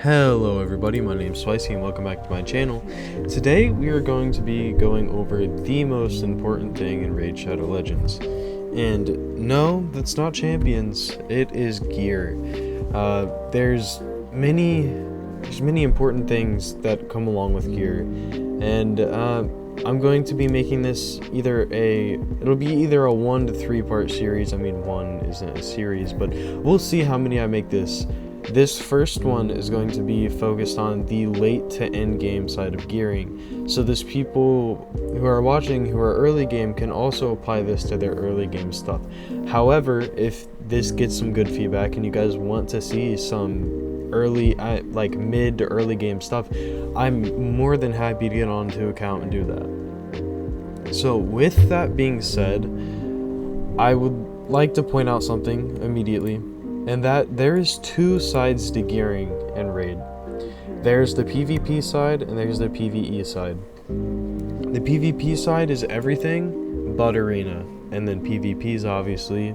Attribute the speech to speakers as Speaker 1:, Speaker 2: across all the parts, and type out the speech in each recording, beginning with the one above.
Speaker 1: Hello everybody, my name is Swicey and welcome back to my channel. Today we are going to be going over the most important thing in Raid Shadow Legends. And no, that's not champions, it is gear. There's many important things that come along with gear. And I'm going to be making this it'll be either a 1 to 3 part series. I mean, one isn't a series, but we'll see how many I make this. This first one is going to be focused on the late to end game side of gearing. So this people who are watching who are early game can also apply this to their early game stuff. However, if this gets some good feedback and you guys want to see some early, like mid to early game stuff, I'm more than happy to get onto account and do that. So with that being said, I would like to point out something immediately. And that there is two sides to gearing in Raid. There's the PvP side and there's the PvE side. The PvP side is everything but arena, and then PvP is obviously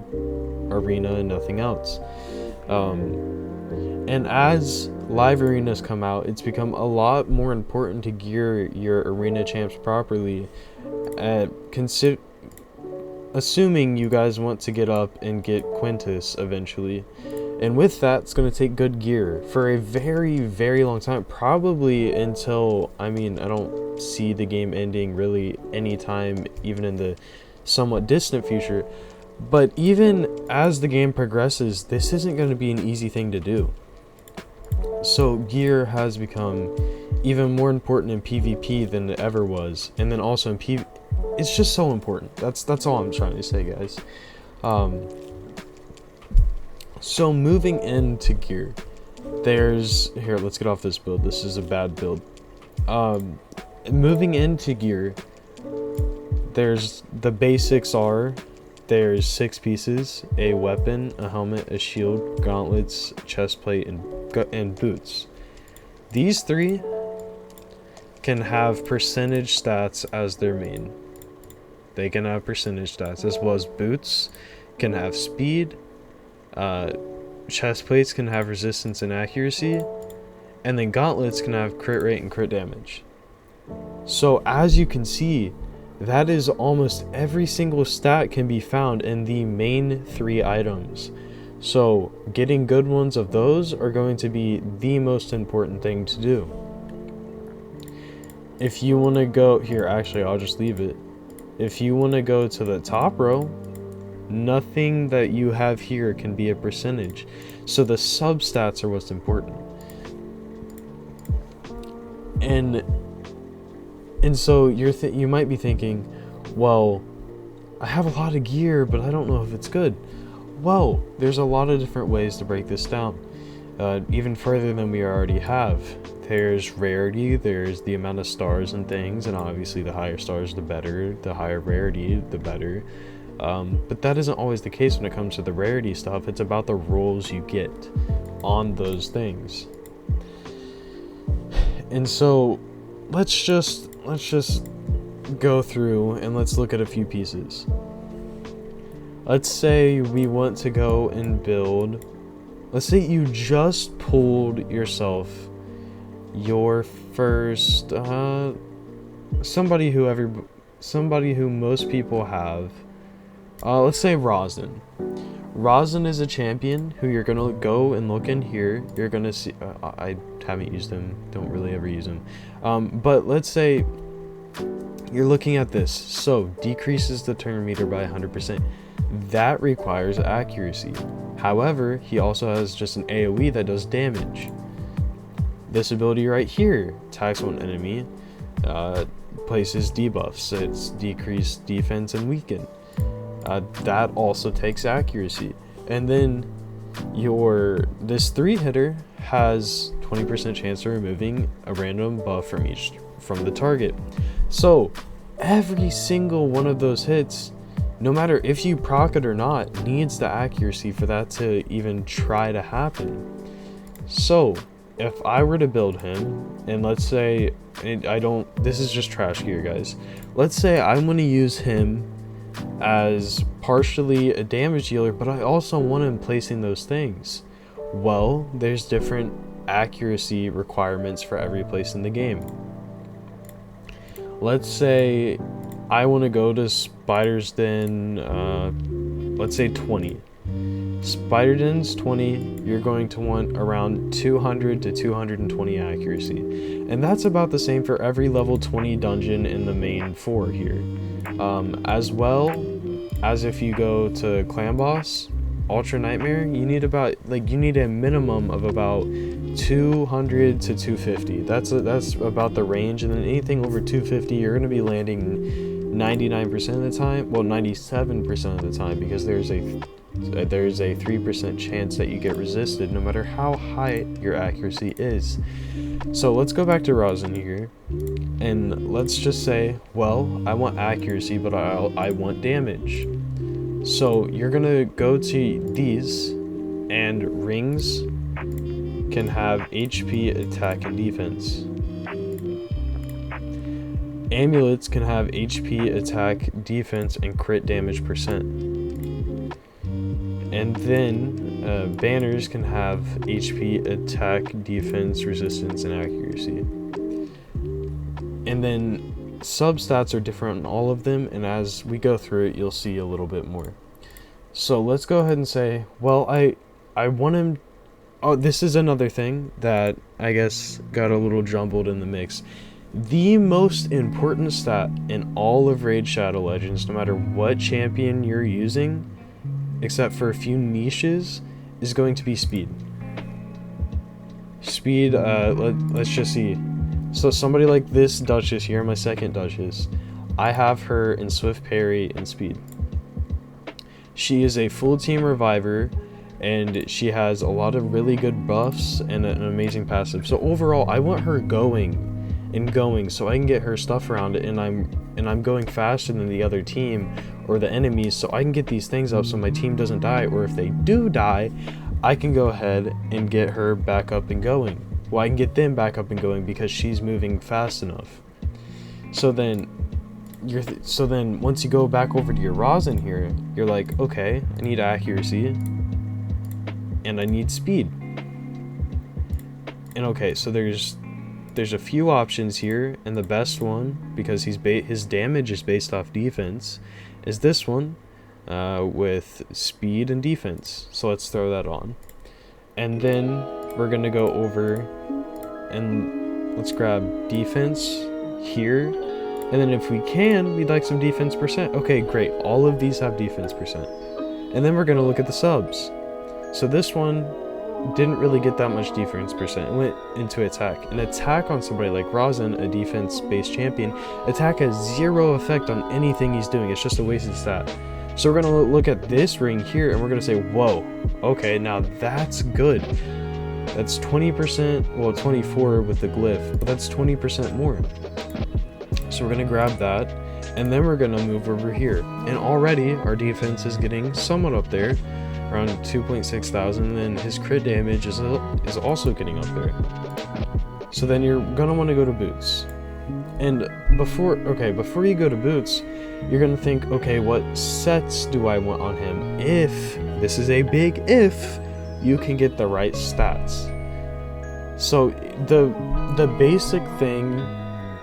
Speaker 1: arena and nothing else. And as live arenas come out, it's become a lot more important to gear your arena champs properly. Assuming you guys want to get up and get Quintus eventually. And with that, it's going to take good gear for a very, very long time. Probably until, I don't see the game ending really anytime, even in the somewhat distant future. But even as the game progresses, this isn't going to be an easy thing to do. So gear has become even more important in PvP than it ever was. And then also in PvP. It's just so important. That's all I'm trying to say, guys. So moving into gear, here, let's get off this build. This is a bad build. Moving into gear, there's the basics are, there's 6 pieces: a weapon, a helmet, a shield, gauntlets, chest plate, and boots. These 3 can have percentage stats as their main. They can have percentage stats, as well as boots can have speed, chest plates can have resistance and accuracy, and then gauntlets can have crit rate and crit damage. So as you can see, that is almost every single stat can be found in the main 3 items. So getting good ones of those are going to be the most important thing to do. If you want to go here, actually I'll just leave it. If you want to go to the top row, nothing that you have here can be a percentage. So the substats are what's important. And so you might be thinking, well, I have a lot of gear, but I don't know if it's good. Well, there's a lot of different ways to break this down, even further than we already have. There's rarity, there's the amount of stars and things, and obviously the higher stars the better, the higher rarity the better. But that isn't always the case when it comes to the rarity stuff. It's about the rolls you get on those things. And so let's just go through and let's look at a few pieces. Let's say we want to go and build, let's say you just pulled yourself your first somebody who most people have, let's say Rosin. Rosin is a champion who you're gonna go and look in here. You're gonna see, I haven't used him, don't really ever use him, but let's say you're looking at this. So decreases the turn meter by 100%. That requires accuracy. However, he also has just an AoE that does damage. This ability right here, attacks one enemy, places debuffs. It's decreased defense and weaken. That also takes accuracy. And then this 3-hitter has 20% chance of removing a random buff from the target. So every single one of those hits, no matter if you proc it or not, needs the accuracy for that to even try to happen. So if I were to build him, and let's say this is just trash gear, guys. Let's say I want to use him as partially a damage dealer, but I also want him placing those things. Well, there's different accuracy requirements for every place in the game. Let's say I want to go to Spider's Den, let's say 20. Spider Den's 20, you're going to want around 200 to 220 accuracy. And that's about the same for every level 20 dungeon in the main 4 here. As well as if you go to Clan Boss, Ultra Nightmare, you need a minimum of about 200 to 250. That's about the range, and then anything over 250, you're going to be landing 99% of the time, well 97% of the time, because there's a 3% chance that you get resisted no matter how high your accuracy is. So let's go back to Rosin here, and let's just say, well, I want accuracy, but I want damage. So you're gonna go to these, and rings can have HP, attack, and defense. Amulets can have HP, attack, defense, and crit damage percent. And then banners can have HP, attack, defense, resistance, and accuracy. And then substats are different in all of them, and as we go through it, you'll see a little bit more. So let's go ahead and say, well, I want him. Oh, this is another thing that I guess got a little jumbled in the mix. The most important stat in all of Raid Shadow Legends, no matter what champion you're using, except for a few niches, is going to be speed. Speed, let's just see. So somebody like this Duchess here, my second Duchess, I have her in Swift Parry and Speed. She is a full team reviver, and she has a lot of really good buffs and an amazing passive. So overall, I want her going so I can get her stuff around it, and I'm going faster than the other team or the enemies, so I can get these things up so my team doesn't die, or if they do die, I can go ahead and get her back up and going. Well, I can get them back up and going because she's moving fast enough. So then once you go back over to your Rosin here, you're like, okay, I need accuracy and I need speed. And okay, so there's a few options here, and the best one, because his damage is based off defense, is this one with speed and defense. So let's throw that on, and then we're gonna go over and let's grab defense here, and then if we can, we'd like some defense percent. Okay, great, all of these have defense percent. And then we're gonna look at the subs. So this one didn't really get that much defense percent. It went into attack. An attack on somebody like Rosin, a defense-based champion, attack has zero effect on anything he's doing. It's just a wasted stat. So we're gonna look at this ring here, and we're gonna say, whoa, okay, now that's good. That's 20%, well, 24 with the glyph, but that's 20% more. So we're gonna grab that, and then we're gonna move over here. And already our defense is getting somewhat up there, around 2.6 thousand, and his crit damage is also getting up there. So then you're gonna want to go to boots, and before you go to boots, you're gonna think, okay, what sets do I want on him? If this is a big if, you can get the right stats. So the basic thing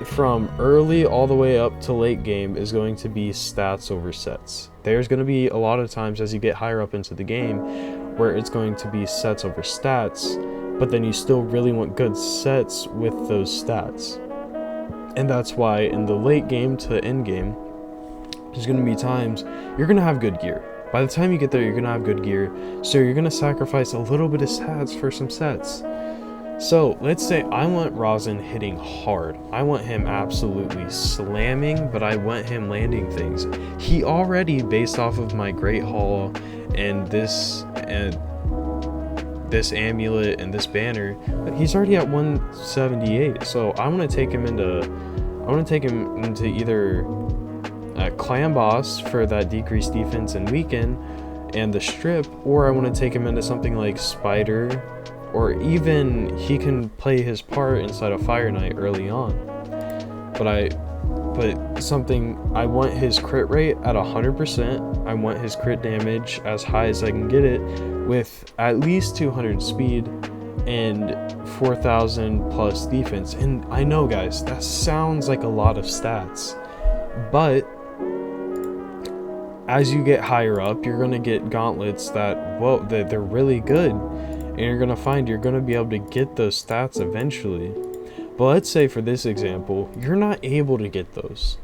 Speaker 1: from early all the way up to late game is going to be stats over sets. There's going to be a lot of times as you get higher up into the game where it's going to be sets over stats, but then you still really want good sets with those stats. And that's why in the late game to end game, there's going to be times you're going to have good gear. By the time you get there, you're going to have good gear, so you're going to sacrifice a little bit of stats for some sets. So let's say I want Rosin hitting hard. I want him absolutely slamming, but I want him landing things. He already, based off of my Great Hall and this amulet and this banner, he's already at 178. So I want to take him into either Clan Boss for that decreased defense and weaken and the strip, or I want to take him into something like Spider, or even he can play his part inside of Fire Knight early on. But I want his crit rate at 100%. I want his crit damage as high as I can get it with at least 200 speed, and 4,000 plus defense. And I know, guys, that sounds like a lot of stats, but as you get higher up, you're going to get gauntlets that, well, they're really good, and you're going to find you're going to be able to get those stats eventually. But let's say for this example, you're not able to get those.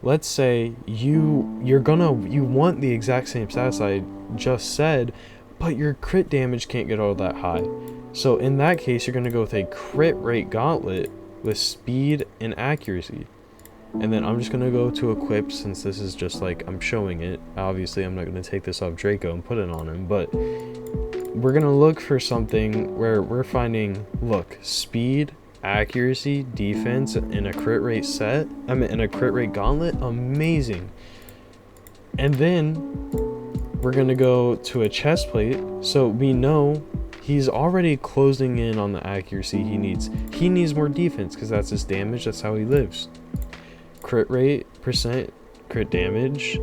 Speaker 1: Let's say you want the exact same stats I just said, but your crit damage can't get all that high. So in that case, you're going to go with a crit rate gauntlet with speed and accuracy. And then I'm just going to go to equip, since this is just like I'm showing it. Obviously, I'm not going to take this off Draco and put it on him, but we're going to look for something where we're finding, look, speed, accuracy, defense, in a crit rate set. In a crit rate gauntlet. Amazing. And then we're going to go to a chest plate, so we know he's already closing in on the accuracy he needs. He needs more defense because that's his damage. That's how he lives. Crit rate, percent, crit damage,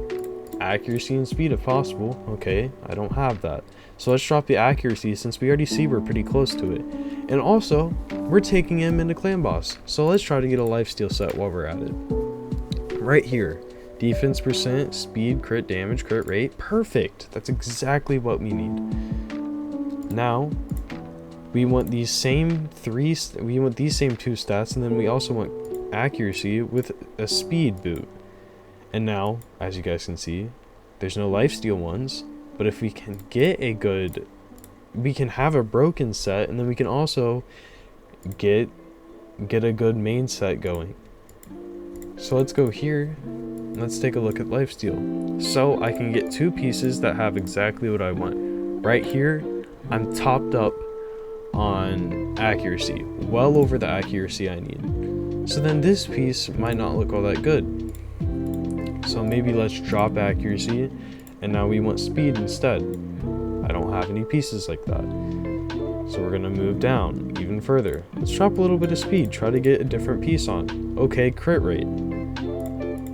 Speaker 1: accuracy, and speed if possible. Okay, I don't have that. So let's drop the accuracy since we already see we're pretty close to it. And also, we're taking him into clan boss. So let's try to get a lifesteal set while we're at it. Right here. Defense percent, speed, crit damage, crit rate. Perfect. That's exactly what we need. Now, we want these same two stats, and then we also want accuracy with a speed boot. And now, as you guys can see, there's no lifesteal ones, but if we can get we can have a broken set, and then we can also get a good main set going. So let's go here. Let's take a look at lifesteal. So I can get 2 pieces that have exactly what I want. Right here, I'm topped up on accuracy, well over the accuracy I need. So then this piece might not look all that good. So maybe let's drop accuracy, and now we want speed instead. I don't have any pieces like that. So we're gonna move down even further. Let's drop a little bit of speed, try to get a different piece on. Okay, crit rate.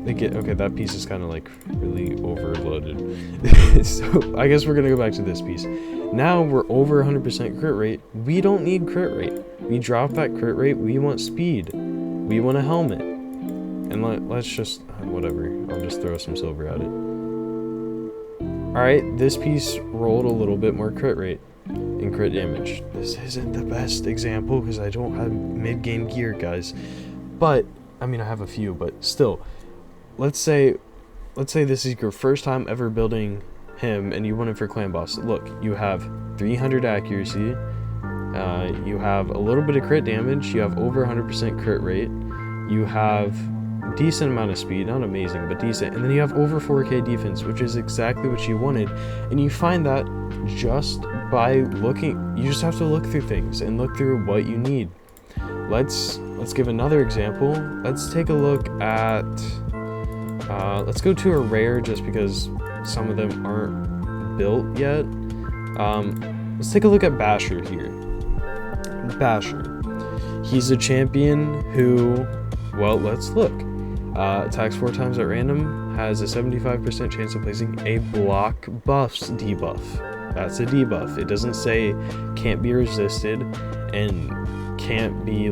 Speaker 1: Okay, that piece is kind of like really overloaded. So I guess we're gonna go back to this piece. Now we're over 100% crit rate. We don't need crit rate. We drop that crit rate. We want speed. We want a helmet. And let's just, whatever. I'll just throw some silver at it. Alright, this piece rolled a little bit more crit rate and crit damage. This isn't the best example because I don't have mid-game gear, guys. But, I mean, I have a few, but still. Let's say this is your first time ever building him and you want him for clan boss. Look, you have 300 accuracy, you have a little bit of crit damage, you have over 100% crit rate, you have decent amount of speed, not amazing, but decent, and then you have over 4k defense, which is exactly what you wanted. And you find that just by looking. You just have to look through things and look through what you need. Let's give another example. Let's take a look at let's go to a rare just because some of them aren't built yet. Let's take a look at Basher here. Basher, he's a champion who, well, let's look. Attacks 4 times at random, has a 75% chance of placing a block buffs debuff. That's a debuff. It doesn't say can't be resisted and can't be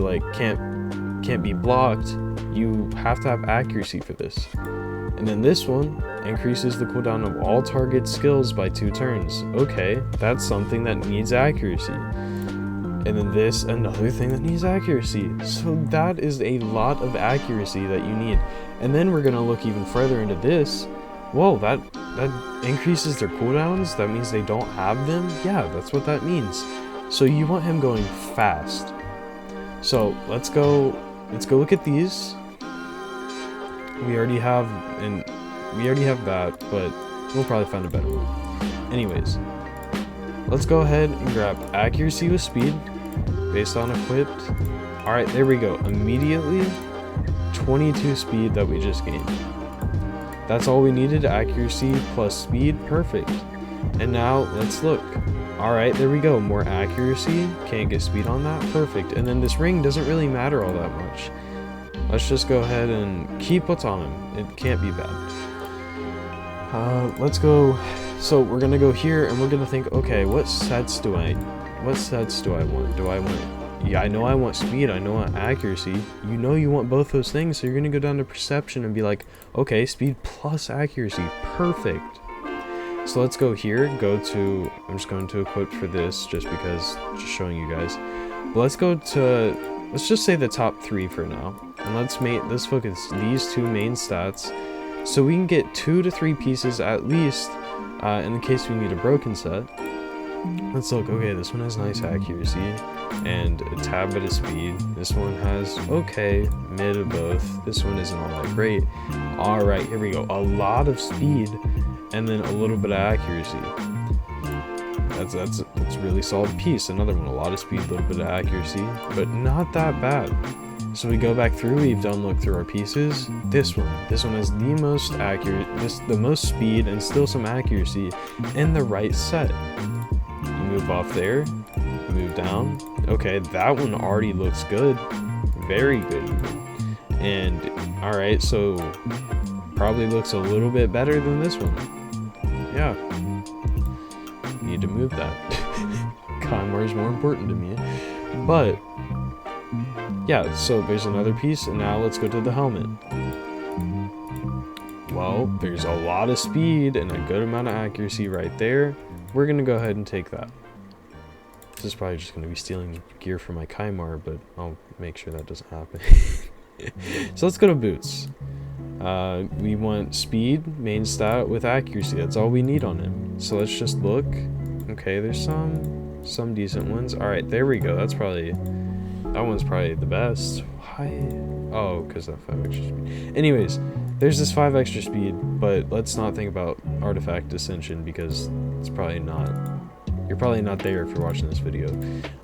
Speaker 1: blocked. You have to have accuracy for this. And then this one increases the cooldown of all target skills by 2 turns. Okay, that's something that needs accuracy. And then this, another thing that needs accuracy. So that is a lot of accuracy that you need. And then we're gonna look even further into this. Whoa, that increases their cooldowns? That means they don't have them? Yeah, that's what that means. So you want him going fast. So let's go look at these. We already have that, but we'll probably find a better one. Anyways, let's go ahead and grab accuracy with speed based on equipped. All right, there we go. Immediately 22 speed that we just gained. That's all we needed, accuracy plus speed, perfect. And now let's look. All right, there we go. More accuracy, can't get speed on that, perfect. And then this ring doesn't really matter all that much. Let's just go ahead and keep what's on him. It can't be bad. Let's go. So we're gonna go here and we're gonna think, okay, what sets do I what sets do I want? Yeah, I know I want speed, I know I want accuracy. You know you want both those things, so you're gonna go down to perception and be like, okay, speed plus accuracy, perfect. So let's go here, I'm just going to equip for this just because, just showing you guys. But let's just say the top 3 for now. And let's focus these 2 main stats so we can get 2 to 3 pieces at least in the case we need a broken set. Let's look. Okay, this one has nice accuracy and a tad bit of speed. This one has okay, mid of both. This one isn't all that great. Alright, here we go. A lot of speed and then a little bit of accuracy. That's a really solid piece. Another one, a lot of speed, a little bit of accuracy, but not that bad. So we go back through, we've done look through our pieces. This one has the most accurate, the most speed and still some accuracy in the right set. You move off there, move down. Okay, that one already looks good, very good even. And alright, so probably looks a little bit better than this one. Yeah, need to move that. Kymar is more important to me, but yeah, so there's another piece, and now let's go to the helmet. Well, there's a lot of speed and a good amount of accuracy right there. We're gonna go ahead and take that. This is probably just gonna be stealing gear from my Kymar, but I'll make sure that doesn't happen. So let's go to boots. We want speed, main stat with accuracy. That's all we need on him. So let's just look. Okay, there's some decent ones. All right, there we go. That one's probably the best. Why? Oh, because that 5 extra speed. Anyways, there's this 5 extra speed, but let's not think about artifact ascension because it's probably not. You're probably not there if you're watching this video.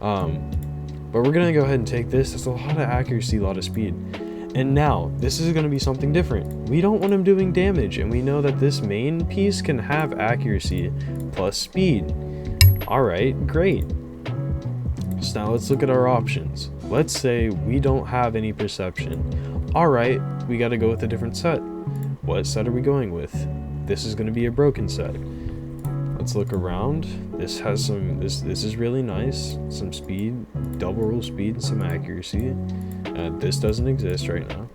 Speaker 1: But we're gonna go ahead and take this. That's a lot of accuracy, a lot of speed. And now, this is gonna be something different. We don't want him doing damage, and we know that this main piece can have accuracy plus speed. Alright, great. So now let's look at our options. Let's say we don't have any perception. Alright, we gotta go with a different set. What set are we going with? This is gonna be a broken set. Let's look around. This has this is really nice. Some speed, double roll speed, and some accuracy. This doesn't exist right now.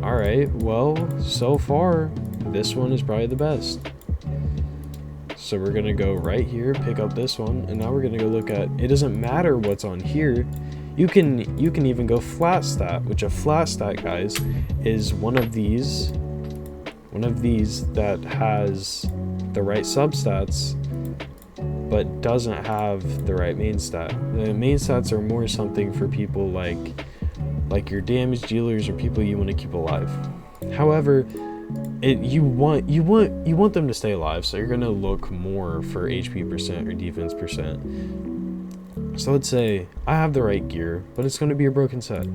Speaker 1: Alright, well, so far, this one is probably the best. So we're gonna go right here, pick up this one, and now we're gonna go look at, it doesn't matter what's on here. You can even go flat stat, which a flat stat, guys, is one of these that has the right substats but doesn't have the right main stat. The main stats are more something for people like your damage dealers or people you want to keep alive. However, you want them to stay alive, so you're gonna look more for HP percent or defense percent. So let's say I have the right gear, but it's gonna be a broken set.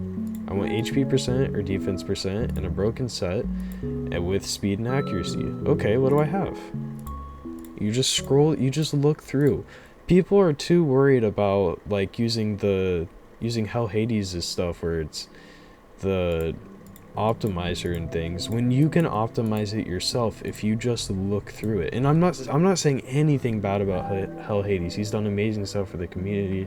Speaker 1: I want HP percent or defense percent and a broken set and with speed and accuracy. Okay, what do I have? You just scroll, you just look through. People are too worried about like using Hell Hades' stuff where it's the optimizer and things when you can optimize it yourself if you just look through it. And I'm not saying anything bad about Hell Hades. He's done amazing stuff for the community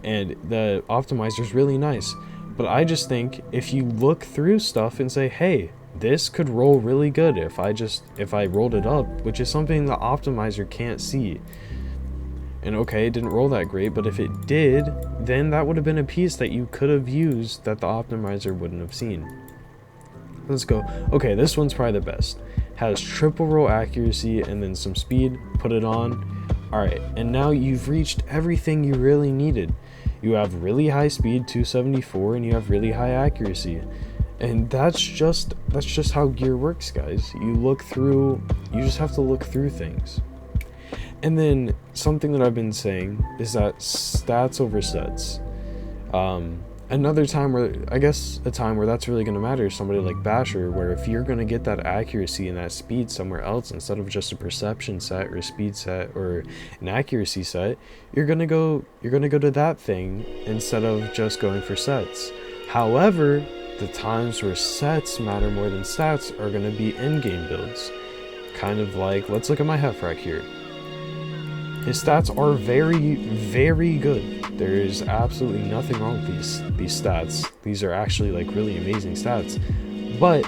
Speaker 1: and the optimizer is really nice, but I just think if you look through stuff and say, hey, this could roll really good if I rolled it up, which is something the optimizer can't see. And okay, it didn't roll that great, but if it did, then that would have been a piece that you could have used that the optimizer wouldn't have seen. Let's go. Okay, this one's probably the best. Has triple roll accuracy and then some speed. Put it on. Alright, and now you've reached everything you really needed. You have really high speed, 274, and you have really high accuracy. And that's just how gear works, guys. You just have to look through things. And then something that I've been saying is that stats over sets. Another time where, I guess a time where that's really going to matter is somebody like Basher, where if you're going to get that accuracy and that speed somewhere else instead of just a perception set or a speed set or an accuracy set, you're going to go to that thing instead of just going for sets. However, the times where sets matter more than stats are going to be in-game builds. Kind of like, let's look at my Hefrak here. his stats are very, very good. There is absolutely nothing wrong with these stats. These are actually like really amazing stats. But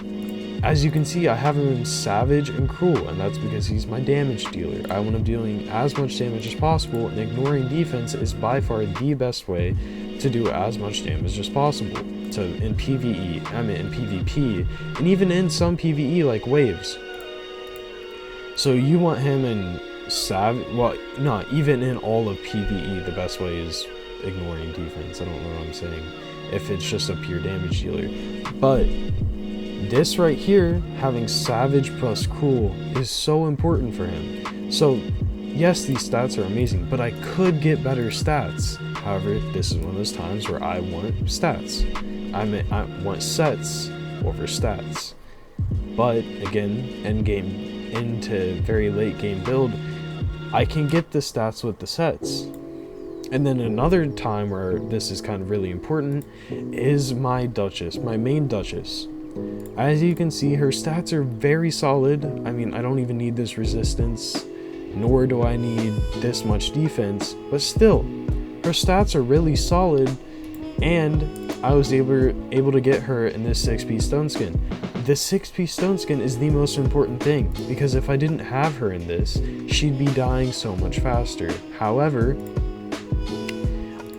Speaker 1: as you can see, I have him in Savage and Cruel, and that's because he's my damage dealer. I want him dealing as much damage as possible, and ignoring defense is by far the best way to do as much damage as possible. So in PvE, I mean in PvP, and even in some PvE like waves. So you want him in Savage, well, not even in all of PvE, the best way is ignoring defense. I don't know what I'm saying, if it's just a pure damage dealer. But this right here, having Savage plus Cruel, is so important for him. So yes, these stats are amazing, but I could get better stats. However, this is one of those times where I want stats. I want sets over stats. But again, into very late game build, I can get the stats with the sets. And then another time where this is kind of really important is my Duchess, my main Duchess. As you can see, her stats are very solid. I mean, I don't even need this resistance, nor do I need this much defense, but still, her stats are really solid, and I was able to get her in this 6-piece stone skin. The 6-piece stone skin is the most important thing, because if I didn't have her in this, she'd be dying so much faster. However,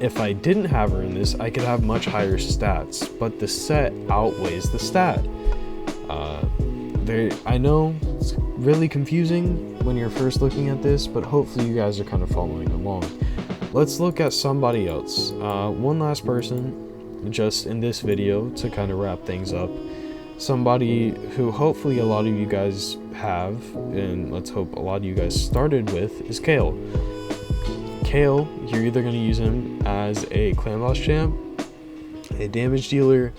Speaker 1: if I didn't have her in this, I could have much higher stats, but the set outweighs the stat. I know it's really confusing when you're first looking at this, but hopefully you guys are kind of following along. Let's look at somebody else. One last person, just in this video to kind of wrap things up. Somebody who hopefully a lot of you guys have, and let's hope a lot of you guys started with, is Kale. Kale, you're either going to use him as a clan boss champ, a damage dealer,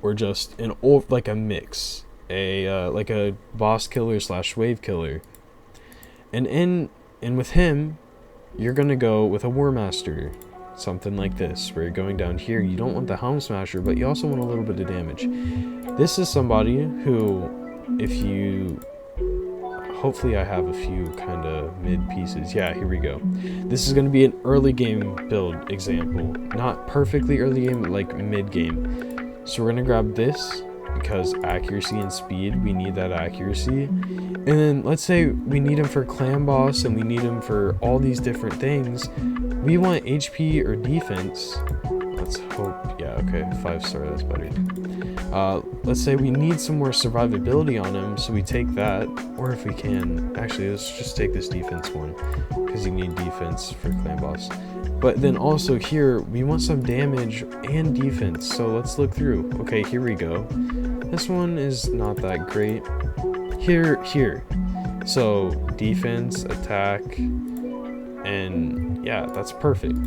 Speaker 1: or just like a mix, like a boss killer / wave killer. And with him, you're going to go with a War Master, something like this, where you're going down here. You don't want the Helm Smasher, but you also want a little bit of damage. This is somebody who, if you... Hopefully I have a few kind of mid pieces. Yeah, here we go. This is going to be an early game build example. Not perfectly early game, but like mid game. So we're going to grab this, because accuracy and speed, we need that accuracy. And then let's say we need him for clan boss, and we need him for all these different things. We want HP or defense. Let's hope, yeah, okay, 5-star, that's better. Let's say we need some more survivability on him, so we take that, or if we can, actually let's just take this defense one, because you need defense for clan boss. But then also here, we want some damage and defense, so let's look through. Okay, here we go. This one is not that great. Here. So defense, attack, and yeah, that's perfect.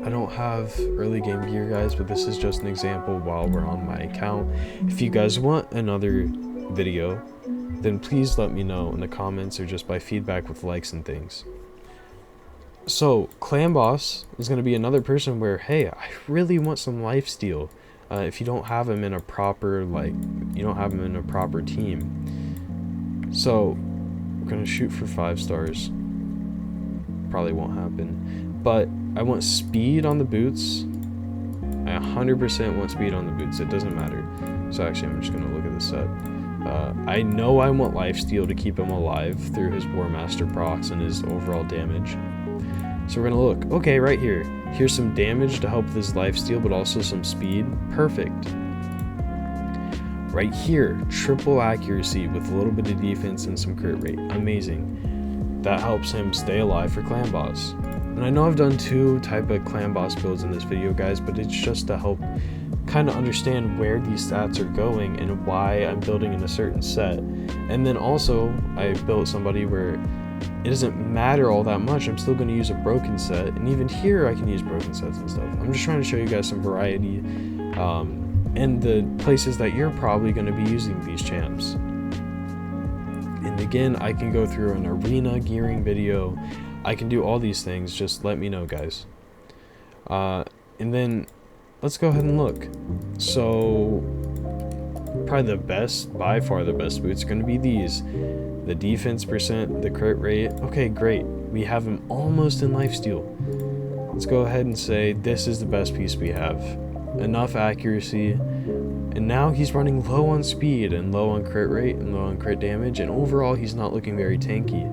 Speaker 1: I don't have early game gear, guys, but this is just an example while we're on my account. If you guys want another video, then please let me know in the comments or just by feedback with likes and things. So clan boss is going to be another person where, hey, I really want some lifesteal. If you don't have him in a proper, team. So we're going to shoot for 5 stars. Probably won't happen, but I want speed on the boots. I 100% want speed on the boots. It doesn't matter. So actually, I'm just going to look at the set. I know I want lifesteal to keep him alive through his War Master procs and his overall damage. So we're going to look. Okay, right here. Here's some damage to help with his lifesteal, but also some speed. Perfect. Right here, triple accuracy with a little bit of defense and some crit rate. Amazing. That helps him stay alive for clan boss. And I know I've done 2 type of clan boss builds in this video, guys, but it's just to help kind of understand where these stats are going and why I'm building in a certain set. And then also, I built somebody where it doesn't matter all that much. I'm still going to use a broken set, and even here I can use broken sets and stuff. I'm just trying to show you guys some variety and the places that you're probably going to be using these champs. And again, I can go through an arena gearing video. I can do all these things. Just let me know, guys. And then let's go ahead and look. So probably by far the best boots are going to be these. The defense percent, the crit rate. Okay, great. We have him almost in lifesteal. Let's go ahead and say this is the best piece we have. Enough accuracy, and now he's running low on speed and low on crit rate and low on crit damage, and overall he's not looking very tanky.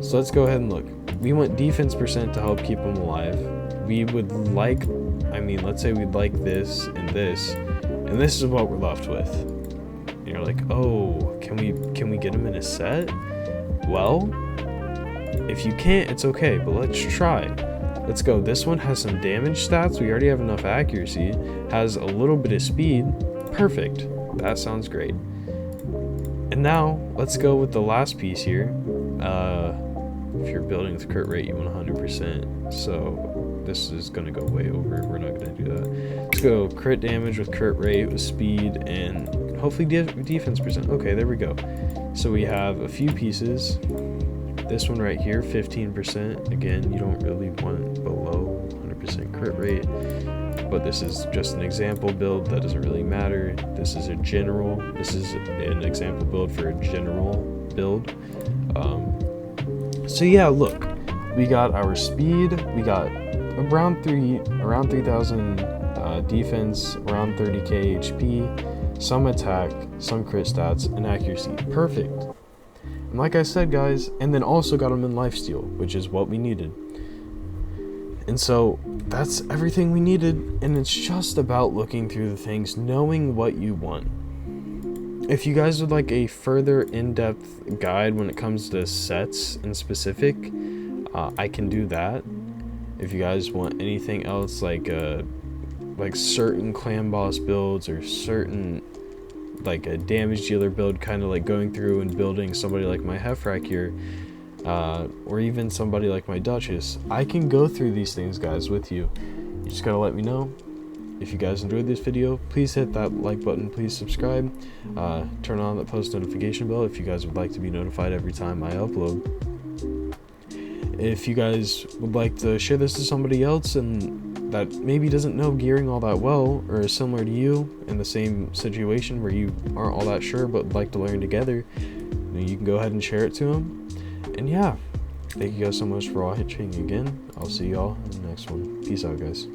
Speaker 1: So let's go ahead and look. We want defense percent to help keep him alive. We would like, let's say we'd like this, and this is what we're left with. And you're like, oh, can we get him in a set? Well, if you can't, it's okay, but let's try. Let's go. This one has some damage stats. We already have enough accuracy. Has a little bit of speed. Perfect. That sounds great. And now, let's go with the last piece here. If you're building with crit rate, you want 100%. So this is going to go way over. We're not going to do that. Let's go crit damage with crit rate, with speed, and hopefully defense percent. Okay, there we go. So we have a few pieces. This one right here, 15%. Again, you don't really want below 100% crit rate, but this is just an example build that doesn't really matter. This is an example build for a general build. So yeah, look, we got our speed, we got around 3,000 defense, around 30k HP, some attack, some crit stats, and accuracy. Perfect. And like I said, guys, and then also got him in lifesteal, which is what we needed. And so that's everything we needed, and it's just about looking through the things, knowing what you want. If you guys would like a further in-depth guide when it comes to sets in specific, I can do that. If you guys want anything else, like certain clan boss builds or certain like a damage dealer build, kind of like going through and building somebody like my Hefrak here, or even somebody like my Duchess, I can go through these things, guys, with you. You just gotta let me know. If you guys enjoyed this video, please hit that like button, please subscribe, turn on the post notification bell if you guys would like to be notified every time I upload. If you guys would like to share this to somebody else and that maybe doesn't know gearing all that well, or is similar to you in the same situation where you aren't all that sure but would like to learn together, you can go ahead and share it to them. And yeah, thank you guys so much for watching again. I'll see y'all in the next one. Peace out, guys.